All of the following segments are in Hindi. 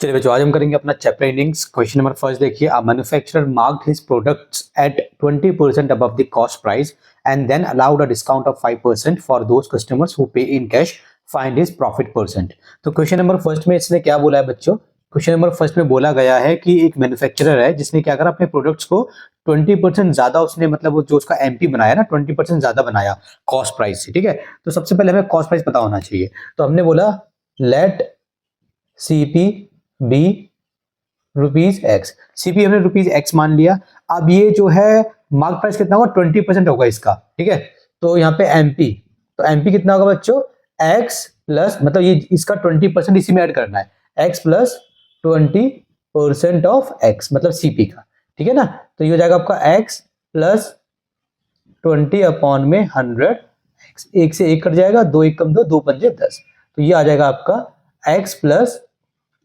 चलिए बच्चों, आज हम करेंगे अपना chapter endings. Question number first देखिए, a manufacturer marked his products at 20% above the cost price and then allowed a discount of 5% for those customers who pay in cash. Find his profit percent। तो क्वेश्चन नंबर फर्स्ट में इसने क्या बोला है बच्चों? क्वेश्चन नंबर फर्स्ट में बोला गया है कि एक मैन्युफैक्चरर है जिसने क्या करा, अपने प्रोडक्ट्स को 20% ज्यादा उसने मतलब वो जो उसका एमपी बनाया ना 20% ज्यादा बनाया कॉस्ट प्राइस से। ठीक है, तो सबसे पहले हमें कॉस्ट प्राइस पता होना चाहिए। तो हमने बोला let CP be rupees X. CP हमने रुपीज एक्स मान लिया। अब ये जो है मार्क प्राइस कितना होगा, 20% होगा इसका। ठीक है, तो यहाँ पे एमपी, तो एमपी कितना होगा बच्चों, एक्स प्लस मतलब ये इसका 20% इसी में ऐड करना है, एक्स प्लस 20% ऑफ एक्स मतलब सीपी का। ठीक है ना, तो ये हो जाएगा आपका एक्स प्लस 20 अपॉन में 100 एक्स। एक से एक कट जाएगा, दो एक कम दो, दो पंजे 10, तो ये आ जाएगा आपका एक्स प्लस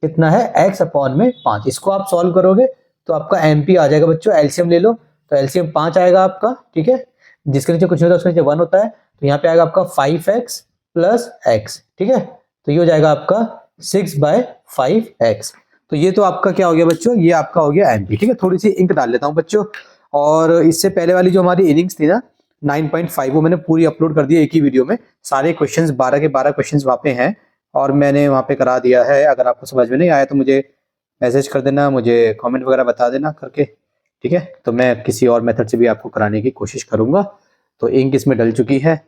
कितना है, x अपॉन में 5। इसको आप सॉल्व करोगे तो आपका एमपी आ जाएगा बच्चों। एलसीएम ले लो, तो एलसीएम 5 आएगा आपका। ठीक है, जिसके नीचे कुछ नहीं होता उसके नीचे 1 होता है, तो यहाँ पे आएगा आपका 5x प्लस x। ठीक है, तो ये हो जाएगा आपका 6/5x। तो ये तो आपका क्या हो गया बच्चों, ये आपका हो गया एमपी। ठीक है, थोड़ी सी इंक डाल लेता हूँ बच्चों। और इससे पहले वाली जो हमारी इनिंग्स थी ना 9.5, वो मैंने पूरी अपलोड कर दी एक ही वीडियो में। सारे क्वेश्चंस 12 के 12 क्वेश्चंस वहाँ पे हैं और मैंने वहाँ पे करा दिया है। अगर आपको समझ में नहीं आया तो मुझे मैसेज कर देना, मुझे कमेंट वगैरह बता देना करके। ठीक है, तो मैं किसी और मेथड से भी आपको कराने की कोशिश करूंगा। तो इंक इसमें डल चुकी है।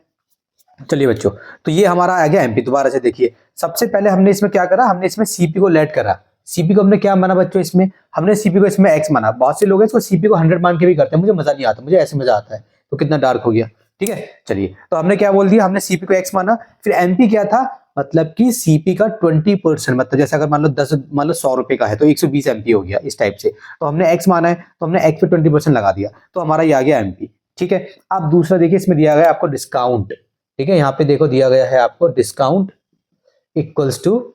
चलिए बच्चों, तो ये हमारा आ गया एमपी। दोबारा से देखिए, सबसे पहले हमने इसमें क्या करा, हमने इसमें सीपी को लेट करा। सीपी को हमने क्या माना बच्चों, इसमें हमने सीपी को इसमें एक्स माना। बहुत से लोग हैं इसको सीपी को 100 मान के भी करते हैं, मुझे मजा नहीं आता, मुझे ऐसे मजा आता है। तो कितना डार्क हो गया। ठीक है, चलिए, तो हमने क्या बोल दिया, हमने सीपी को एक्स माना। फिर एमपी क्या था, मतलब कि सीपी का 20%, मतलब जैसे अगर मान लो 10, मान लो 100 रुपए का है तो 120 एमपी हो गया इस टाइप से। तो हमने एक्स माना है तो हमने एक्स पे 20% लगा दिया, तो हमारा ये आ गया एमपी। ठीक है, अब दूसरा देखिए, इसमें दिया गया आपको डिस्काउंट। ठीक है, यहाँ पे देखो दिया गया है आपको डिस्काउंट इक्वल्स टू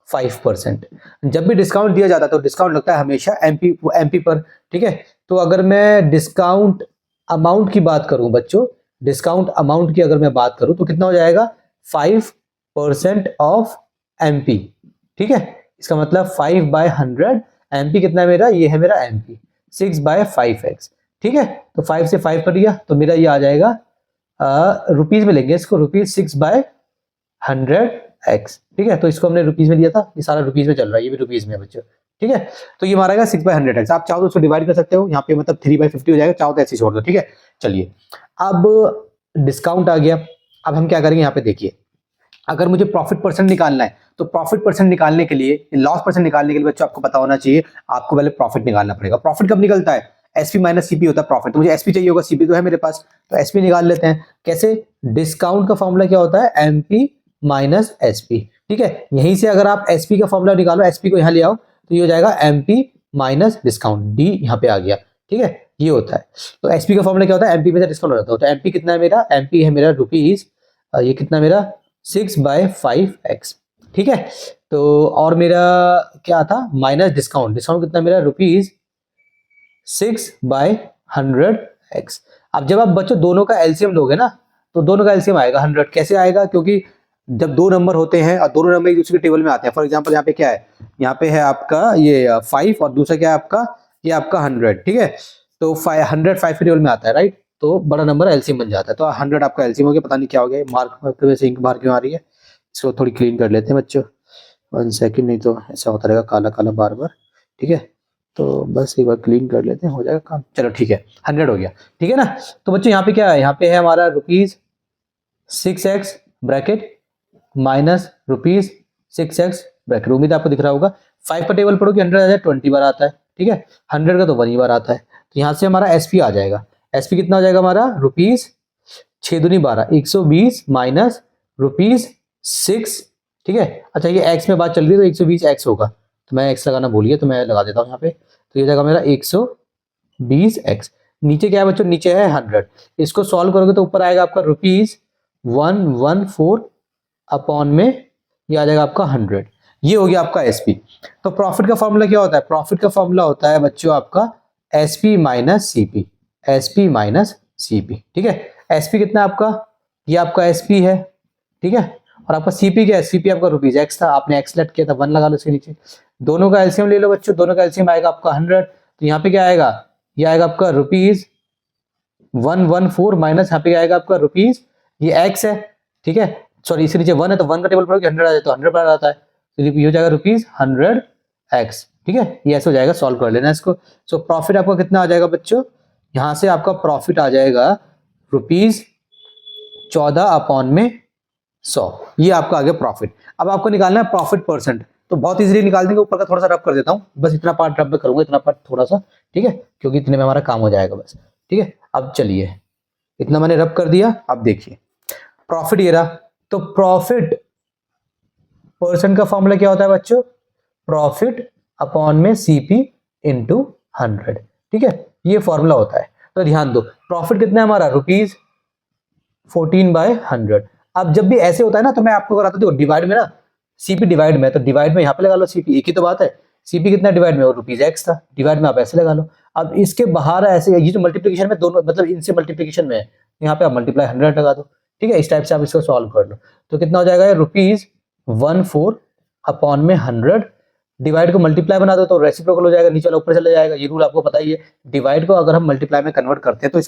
5%। जब भी डिस्काउंट दिया जाता है तो डिस्काउंट लगता है हमेशा एमपी पर। ठीक है, तो अगर मैं डिस्काउंट अमाउंट की बात करूं बच्चों, डिस्काउंट अमाउंट की अगर मैं बात करूं तो कितना हो जाएगा, 5% ऑफ एमपी। ठीक है, इसका मतलब 5/100। एमपी कितना है मेरा, ये है मेरा एमपी 6/5x। ठीक है, तो 5 से 5 कट गया तो मेरा ये आ जाएगा रुपीज में लेंगे इसको, रुपीज 6/100x। ठीक है, तो इसको हमने रुपीज में दिया था, ये सारा रुपीज में चल रहा है, ये भी रुपीज में बच्चों। ठीक है, तो ये मारेगा 6/100x। आप चाहो तो उसको डिवाइड कर सकते हो, यहाँ पे मतलब 3/50 हो जाएगा, चाहो तो ऐसे छोड़ दो। ठीक है, चलिए, अब डिस्काउंट आ गया। अब हम क्या करेंगे, यहाँ पे देखिए, अगर मुझे प्रॉफिट परसेंट निकालना है तो प्रॉफिट परसेंट निकालने के लिए, लॉस परसेंट निकालने के लिए बच्चों आपको पता होना चाहिए, आपको पहले प्रॉफिट निकालना पड़ेगा। प्रॉफिट कब निकलता है, एसपी माइनस सीपी होता है प्रॉफिट। तो मुझे एसपी चाहिए होगा, सीपी तो है मेरे पास, तो एसपी निकाल लेते हैं। कैसे, डिस्काउंट का फॉर्मूला क्या होता है, एमपी माइनस एसपी। ठीक है, यहीं से अगर आप एसपी का फॉर्मूला निकालो, एसपी को यहाँ ले आओ, तो ये हो जाएगा एमपी माइनस डिस्काउंट, डी यहाँ पे आ गया। ठीक है, ये होता है। तो एसपी का फॉर्मूला क्या होता है, एमपी में से डिस्काउंट हो जाता है। तो एमपी कितना है मेरा, एमपी है मेरा रुपीज, ये कितना मेरा 6/5x। ठीक है, तो और मेरा क्या था, माइनस डिस्काउंट, डिस्काउंट कितना मेरा रुपीज 6/100x। अब जब आप बच्चों दोनों का एलसीएम लोगे ना, तो दोनों का एलसीएम आएगा 100। कैसे आएगा, क्योंकि जब दो नंबर होते हैं और दोनों नंबर एक दूसरे के टेबल में आते हैं, फॉर एग्जांपल यहाँ पे क्या है, यहाँ पे है आपका ये 5 और दूसरा क्या है आपका, ये आपका 100। ठीक है, तो 100 5 के टेबल में आता है, राइट, तो बड़ा नंबर एलसीएम बन जाता है। तो 100 आपका एलसीएम हो गया। पता नहीं क्या हो गया, मार्क में से इंक बाहर क्यों आ रही है, इसको थोड़ी क्लीन कर लेते हैं बच्चों, 1 सेकंड, नहीं तो ऐसा होता रहेगा काला काला बार बार। ठीक है, तो बस एक बार क्लीन कर लेते हैं, हो जाएगा काम। चलो ठीक है, 100 हो गया। ठीक है ना, तो बच्चों यहाँ पे क्या है, यहाँ पे है हमारा rupees 6x bracket minus rupees 6x bracket. उम्मीद आपको दिख रहा होगा। 5 का टेबल पढ़ो कि 100 आ जाए 20 बार आता है। ठीक है, 100 का तो 1 ही बार आता है। तो यहाँ से हमारा एसपी आ जाएगा। एसपी कितना हो जाएगा हमारा, रुपीज 6 दूनी 12, 120 माइनस रुपीज 6। ठीक है, अच्छा ये एक्स में बात चल रही है तो 120 एक्स होगा, तो मैं एक्स लगाना भूल गया, तो मैं लगा देता हूँ यहाँ पे। तो ये जाएगा मेरा 120 एक्स। नीचे क्या है बच्चों, नीचे है 100। इसको सॉल्व करोगे तो ऊपर आएगा आपका रुपीज 114 अपॉन में ये आ जाएगा आपका 100। ये हो गया आपका एसपी। तो प्रॉफिट का फॉर्मूला क्या होता है, प्रॉफिट का फॉर्मूला होता है बच्चों आपका SP minus CP, SP minus CP. ठीक है, एसपी कितना है आपका, ये आपका एसपी है। ठीक है, और आपका सीपी क्या है, सीपी आपका रुपीज एक्स था, आपने एक्स लेट किया था, 1 लगा लो इसके नीचे, दोनों का एलसीएम ले लो बच्चों, दोनों का एलसीएम आएगा आपका 100, तो यहाँ पे क्या आएगा, ये आएगा आपका ₹114 माइनस यहाँ पे आएगा आपका रुपीज, ये एक्स है, ठीक है, सॉरी इसके नीचे 1 है तो 1 का टेबल पर 100 आ जाए तो 100 पर आता है, तो ये हो जाएगा ₹100x, ठीक है, ये ऐसे हो जाएगा, सॉल्व कर लेना इसको। सो प्रॉफिट आपका कितना आ जाएगा बच्चों, यहाँ से आपका प्रॉफिट आ जाएगा ₹14/100, ये आपका आ गया प्रॉफिट। अब आपको निकालना है प्रॉफिट परसेंट, तो बहुत इजीली निकाल देंगे, ऊपर का थोड़ा सा रब कर देता हूँ, बस इतना पार्ट रब में करूंगा, इतना पार्ट थोड़ा सा, ठीक है, क्योंकि इतने में हमारा काम हो जाएगा बस, ठीक है। अब चलिए इतना मैंने रब कर दिया, अब देखिए प्रॉफिट ये रहा, तो प्रॉफिट परसेंट का फॉर्मूला क्या होता है बच्चों, प्रॉफिट अपॉन में सीपी इंटू 100, ठीक है, ये फॉर्मूला होता है। तो ध्यान दो प्रॉफिट कितना है हमारा ₹14/100। अब जब भी ऐसे होता है ना तो मैं आपको कराता हूँ डिवाइड में ना, सीपी डिवाइड में, तो डिवाइड में यहाँ पे लगा लो सीपी, एक ही तो बात है, सीपी कितना डिवाइड में, और ₹x था, डिवाइड में आप ऐसे लगा लो। अब इसके बाहर ऐसे, ये जो मल्टीप्लिकेशन में दोनों मतलब इनसे मल्टीप्लिकेशन में है, यहाँ पे आप मल्टीप्लाई 100 लगा दो, ठीक है, इस टाइप से आप इसको सॉल्व कर लो, तो कितना हो जाएगा ₹14/100, डिवाइड को मल्टीप्लाई बना दो तो रेसिप्रोकल हो जाएगा, नीचे वाला ऊपर चला जाएगा, ये रूल आपको पता ही है, डिवाइड को अगर हम मल्टीप्लाई में कन्वर्ट करते हैं तो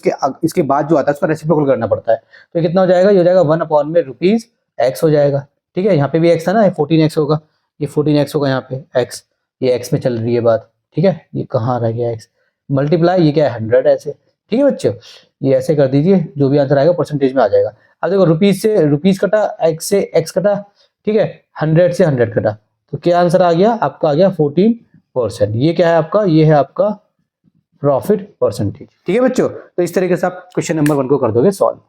इसके बाद जो आता है उसका रेसिप्रोकल करना पड़ता है, तो कितना हो जाएगा, ये हो जाएगा 1/√x हो जाएगा, ठीक है, यहाँ पे भी x था ना, 14x होगा, ये 14x होगा, यहाँ पे x, ये x में चल रही है बात, ठीक है, ये कहाँ रह गया x, मल्टीप्लाई ये क्या है 100 ऐसे, ठीक है बच्चों, ये ऐसे कर दीजिए, जो भी आंसर आएगा परसेंटेज में आ जाएगा। अब देखो रुपीज से रुपीज कटा, x से x कटा, ठीक है, 100 से 100 कटा, तो क्या आंसर आ गया आपका, आ गया 14%, ये क्या है आपका, ये है आपका प्रॉफिट परसेंटेज, ठीक है बच्चों। तो इस तरीके से आप क्वेश्चन नंबर 1 को कर दोगे सॉल्व।